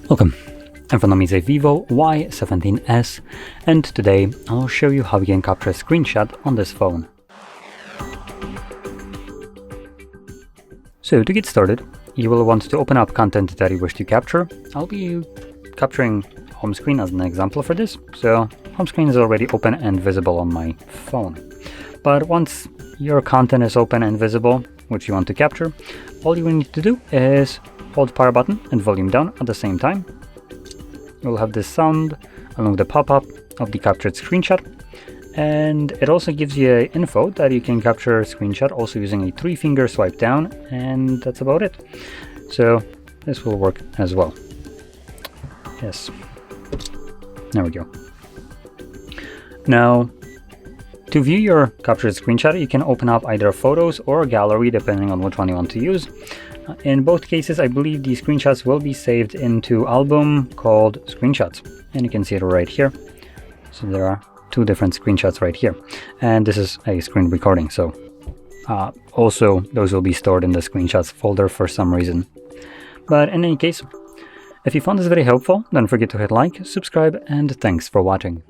Welcome, in front of me is a VIVO Y17S, and today I'll show you how you can capture a screenshot on this phone. So to get started, you will want to open up content that you wish to capture. I'll be capturing home screen as an example for this, so home screen is already open and visible on my phone. But once your content is open and visible, which you want to capture, all you will need to do is hold power button and volume down at the same time. You'll have this sound along the pop-up of the captured screenshot, and it also gives you an info that you can capture a screenshot also using a 3-finger swipe down, and that's about it. So this will work as well. Yes, there we go. Now, to view your captured screenshot, you can open up either Photos or Gallery, depending on which one you want to use. In both cases, I believe the screenshots will be saved into album called Screenshots, and you can see it right here. So there are 2 different screenshots right here, and this is a screen recording, so also those will be stored in the screenshots folder for some reason. But in any case, if you found this very helpful, don't forget to hit like, subscribe, and thanks for watching.